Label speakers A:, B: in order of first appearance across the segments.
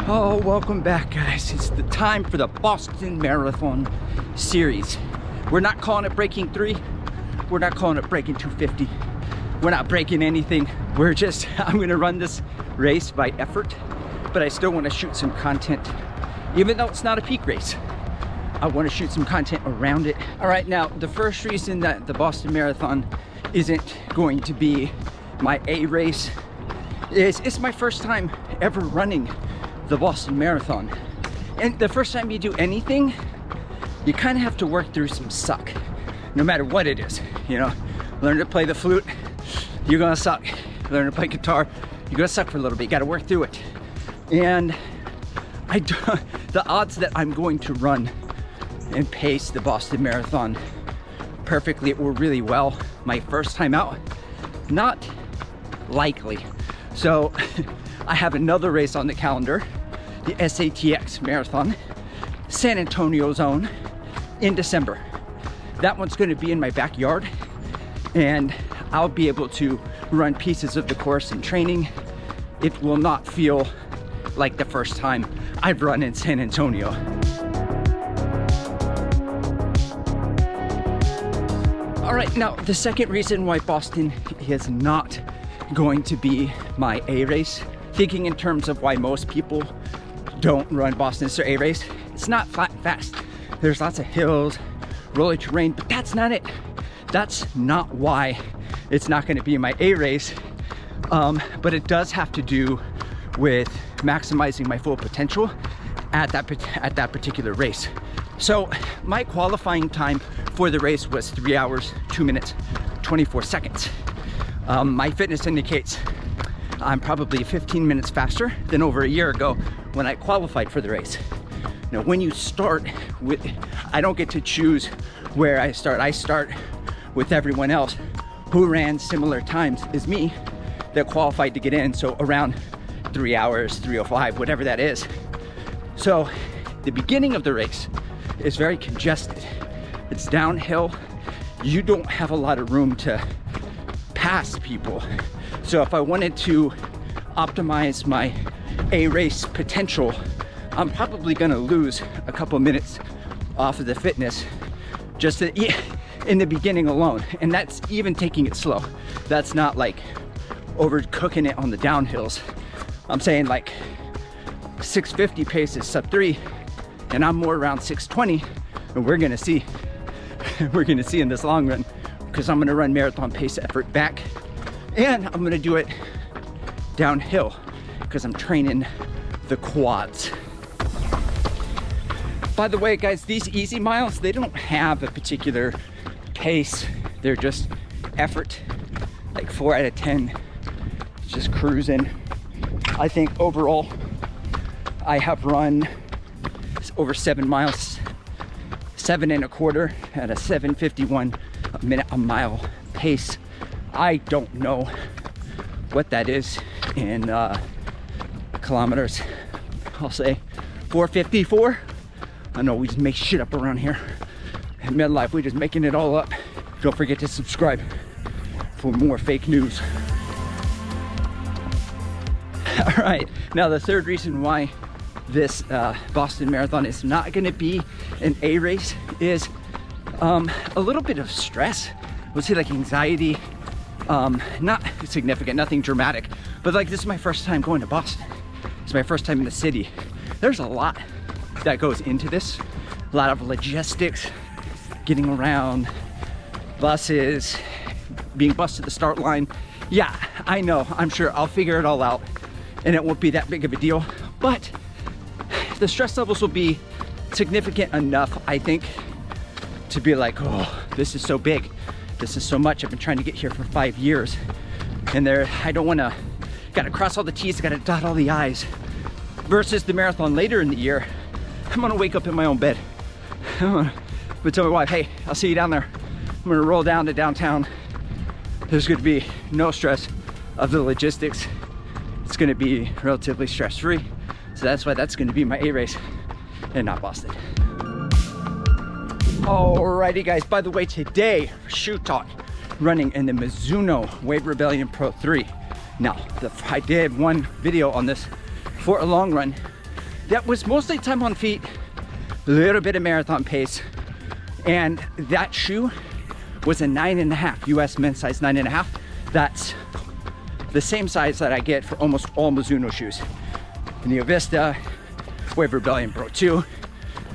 A: Oh, welcome back, guys. It's the time for the Boston Marathon series. We're not calling it breaking 3. We're not calling it breaking 250. We're not breaking anything. We're just, I'm gonna run this race by effort, but I still wanna shoot some content. Even though it's not a peak race, I wanna shoot some content around it. All right, now, the first reason that the Boston Marathon isn't going to be my A race is it's my first time ever running the Boston Marathon. And the first time you do anything, you kind of have to work through some suck, no matter what it is. You know, learn to play the flute, you're gonna suck. Learn to play guitar, you're gonna suck for a little bit. You gotta work through it. And the odds that I'm going to run and pace the Boston Marathon perfectly or really well my first time out, not likely. So I have another race on the calendar, the SATX Marathon, San Antonio zone in December. That one's going to be in my backyard, and I'll be able to run pieces of the course in training. It will not feel like the first time I've run in San Antonio. All right, now the second reason why Boston is not going to be my A race, thinking in terms of why most people don't run Boston as their A race, it's not flat and fast. There's lots of hills, rolly terrain, but that's not it. That's not why it's not going to be my A race. But it does have to do with maximizing my full potential at that particular race. So my qualifying time for the race was 3 hours, 2 minutes, 24 seconds. My fitness indicates I'm probably 15 minutes faster than over a year ago when I qualified for the race. Now, when you start with, I don't get to choose where I start. I start with everyone else who ran similar times as me that qualified to get in. So around 3 hours, 3:05, whatever that is. So the beginning of the race is very congested. It's downhill. You don't have a lot of room to pass people. So if I wanted to optimize my A race potential, I'm probably gonna lose a couple minutes off of the fitness just in the beginning alone. And that's even taking it slow. That's not like overcooking it on the downhills. I'm saying like 650 pace is sub 3, and I'm more around 620, and we're gonna see. We're gonna see in this long run, because I'm gonna run marathon pace effort back, and I'm gonna do it downhill because I'm training the quads. By the way, guys, these easy miles, they don't have a particular pace. They're just effort, like 4 out of 10, just cruising. I think overall, I have run over 7 miles, 7 1/4 at a 7:51 a minute a mile pace. I don't know what that is in kilometers. I'll say 454. I know we just make shit up around here. In midlife, we're just making it all up. Don't forget to subscribe for more fake news. All right, now the third reason why this Boston Marathon is not gonna be an A race is a little bit of stress. Let's say like anxiety, not significant, nothing dramatic, but like this is my first time going to Boston. It's my first time in the city. There's a lot that goes into this, a lot of logistics, getting around, buses, being bused to the start line. Yeah, I know, I'm sure I'll figure it all out and it won't be that big of a deal, but the stress levels will be significant enough, I think, to be like, oh, this is so big. This is so much. I've been trying to get here for 5 years. And I don't wanna, gotta cross all the T's, gotta dot all the I's. Versus the marathon later in the year, I'm gonna wake up in my own bed. I'm gonna tell my wife, hey, I'll see you down there. I'm gonna roll down to downtown. There's gonna be no stress of the logistics. It's gonna be relatively stress-free. So that's why that's gonna be my A race and not Boston. Alrighty guys, by the way, today, Shoe Talk, running in the Mizuno Wave Rebellion Pro 3. Now, I did one video on this for a long run, that was mostly time on feet, a little bit of marathon pace. And that shoe was a 9.5, US men's size 9.5. That's the same size that I get for almost all Mizuno shoes. The Neo Vista, Wave Rebellion Pro 2,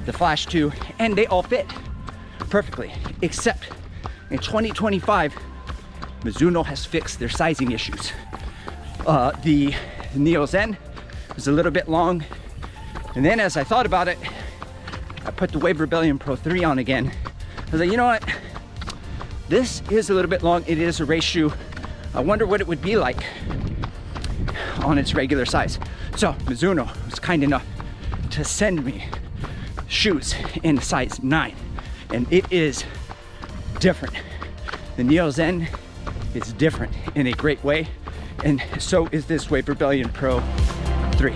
A: the Flash 2, and they all fit perfectly, except in 2025, Mizuno has fixed their sizing issues. The Neo Zen was a little bit long, and then as I thought about it, I put the Wave Rebellion Pro 3 on again. I was like, you know what? This is a little bit long. It is a race shoe. I wonder what it would be like on its regular size. So Mizuno was kind enough to send me shoes in size 9, and it is different. The Neo Zen is different in a great way, and so is this Wave Rebellion Pro 3.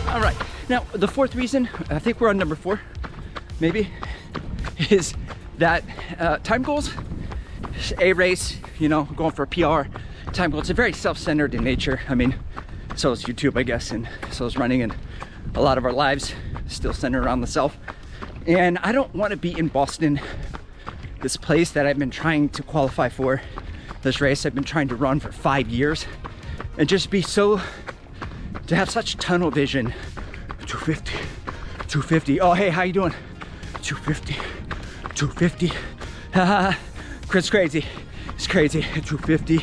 A: All right, now the fourth reason, I think we're on number 4, maybe, is that time goals. A race, you know, going for a PR, time goals are very self-centered in nature. I mean, so is YouTube, I guess, and so is running, and a lot of our lives still center around the self. And I don't want to be in Boston, this place that I've been trying to qualify for, this race I've been trying to run for 5 years, and just be so, to have such tunnel vision. 250, 250, oh hey, how you doing? 250, 250, haha, Chris crazy, it's crazy, 250,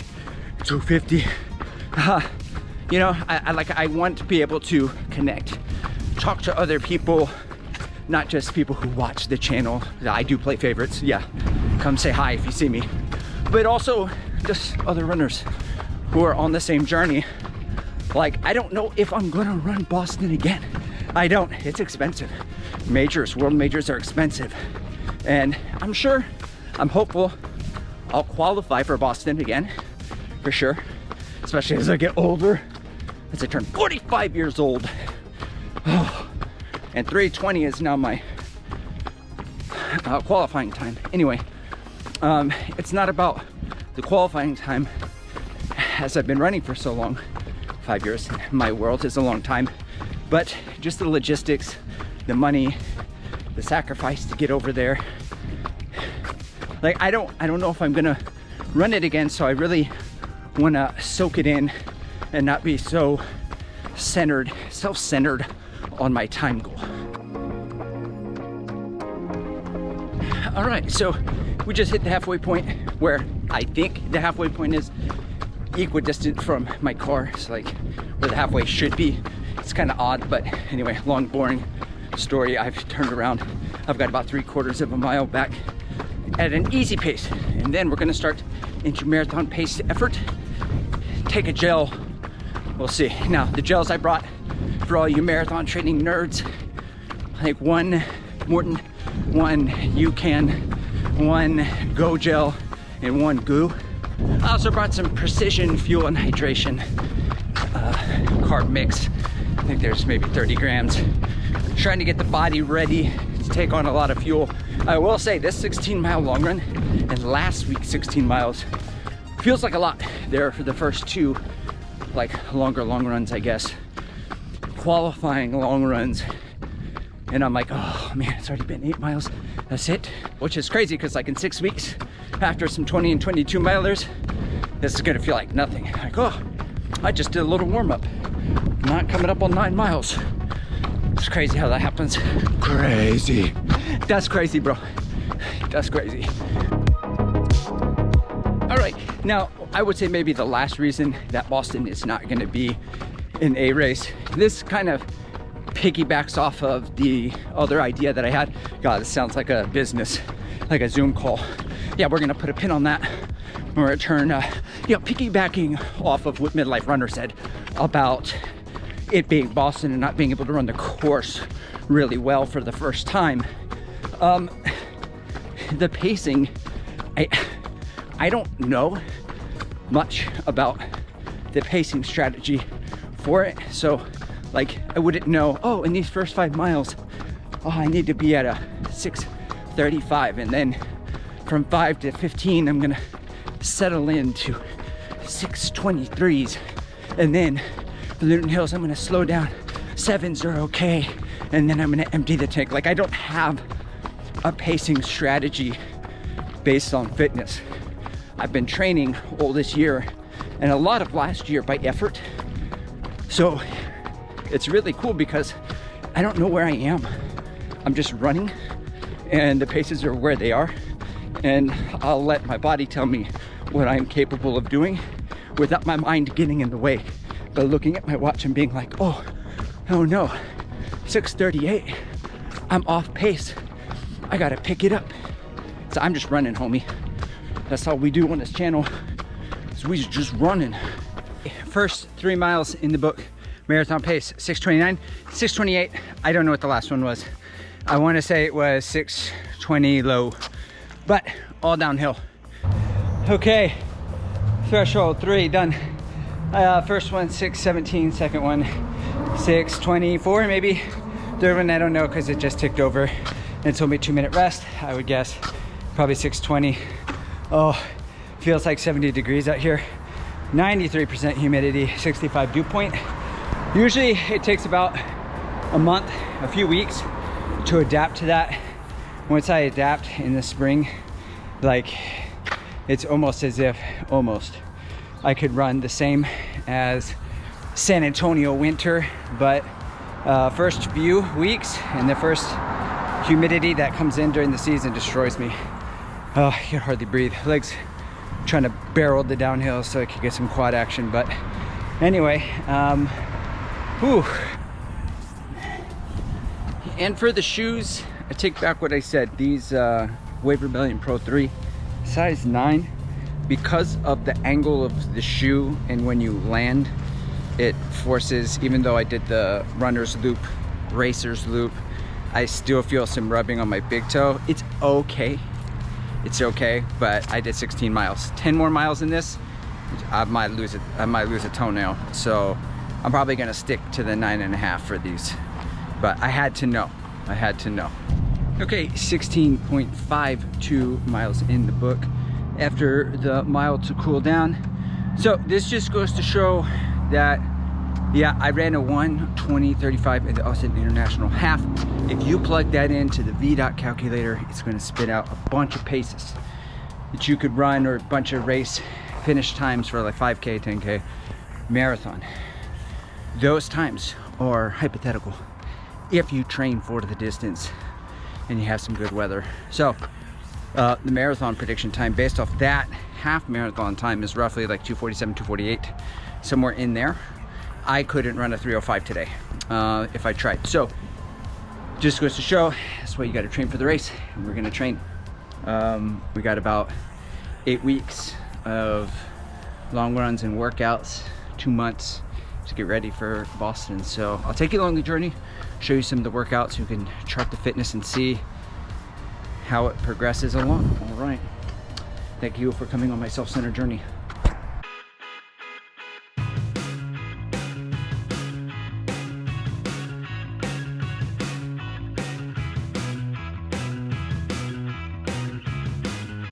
A: 250, haha. You know, I want to be able to connect, talk to other people, not just people who watch the channel. I do play favorites, yeah, come say hi if you see me, but also just other runners who are on the same journey. Like, I don't know if I'm gonna run Boston again. I don't, it's expensive. Majors, world majors are expensive. And I'm sure, I'm hopeful I'll qualify for Boston again, for sure. Especially as I get older, as I turn 45 years old. Oh, and 3:20 is now my qualifying time. Anyway, it's not about the qualifying time, as I've been running for so long. 5 years in my world is a long time, but just the logistics, the money, the sacrifice to get over there. Like, I don't know if I'm gonna run it again, so I really wanna soak it in and not be so centered, self-centered on my time goal. All right, so we just hit the halfway point, where I think the halfway point is equidistant from my car. It's like where the halfway should be. It's kind of odd, but anyway, long, boring story. I've turned around. I've got about 3/4 of a mile back at an easy pace, and then we're gonna start into marathon pace effort. Take a gel, we'll see. Now, the gels I brought for all you marathon training nerds, like one Morton, one UCAN, one Go Gel, and one Goo. I also brought some Precision Fuel and Hydration carb mix. I think there's maybe 30 grams. Trying to get the body ready to take on a lot of fuel. I will say this 16-mile long run and last week's 16 miles feels like a lot there for the first 2 like longer long runs, I guess. Qualifying long runs. And I'm like, oh man, it's already been 8 miles. That's it. Which is crazy because like in 6 weeks, after some 20 and 22 milers, this is gonna feel like nothing. Like, oh, I just did a little warm up. Not coming up on 9 miles. It's crazy how that happens. Crazy. That's crazy, bro. That's crazy. All right, now I would say maybe the last reason that Boston is not gonna be an A race. This kind of piggybacks off of the other idea that I had. God, this sounds like a business, like a Zoom call. Yeah, we're gonna put a pin on that when we return. Piggybacking off of what Midlife Runner said about it being Boston and not being able to run the course really well for the first time. The pacing, I don't know much about the pacing strategy for it. So like, I wouldn't know, oh, in these first 5 miles, oh, I need to be at a 6:35, and then from 5 to 15, I'm gonna settle into 6:23s, and then Flirting hills, I'm gonna slow down. 7s are okay, and then I'm gonna empty the tank. Like, I don't have a pacing strategy based on fitness. I've been training all this year and a lot of last year by effort. So it's really cool because I don't know where I am. I'm just running and the paces are where they are. And I'll let my body tell me what I'm capable of doing without my mind getting in the way. But looking at my watch and being like, oh no, 6:38, I'm off pace. I gotta pick it up. So I'm just running, homie. That's all we do on this channel, is we just running. First 3 miles in the book, marathon pace, 6:29, 6:28. I don't know what the last one was. I wanna say it was 6:20 low, but all downhill. Okay, threshold 3, done. First one, 6:17, second one, 6:24 maybe. Third one, I don't know, because it just ticked over and told me 2-minute rest. I would guess probably 6:20. Oh, feels like 70 degrees out here. 93% humidity, 65 dew point. Usually it takes about a month, a few weeks to adapt to that. Once I adapt in the spring, like, it's almost as if I could run the same as San Antonio winter, but first few weeks and the first humidity that comes in during the season destroys me. Oh, I can hardly breathe. Legs trying to barrel the downhill so I could get some quad action, but anyway, whew. And for the shoes, I take back what I said. These Wave Rebellion Pro 3, size 9, because of the angle of the shoe and when you land, it forces, even though I did the runner's loop, racer's loop, I still feel some rubbing on my big toe. It's okay. It's okay, but I did 16 miles. 10 more miles in this, I might lose a toenail. So I'm probably gonna stick to the 9.5 for these. But I had to know. Okay, 16.52 miles in the book after the mile to cool down. So this just goes to show that, yeah, I ran a 1:20:35 in the Austin International half. If you plug that into the VDOT calculator, it's gonna spit out a bunch of paces that you could run, or a bunch of race finish times for like 5K, 10K, marathon. Those times are hypothetical if you train for the distance and you have some good weather. So the marathon prediction time based off that half marathon time is roughly like 2:47, 2:48, somewhere in there. I couldn't run a 3:05 today if I tried. So just goes to show, that's why you got to train for the race, and we're gonna train. We got about 8 weeks of long runs and workouts, 2 months to get ready for Boston. So I'll take you along the journey, show you some of the workouts so you can chart the fitness and see how it progresses along. All right, thank you for coming on my self-centered journey.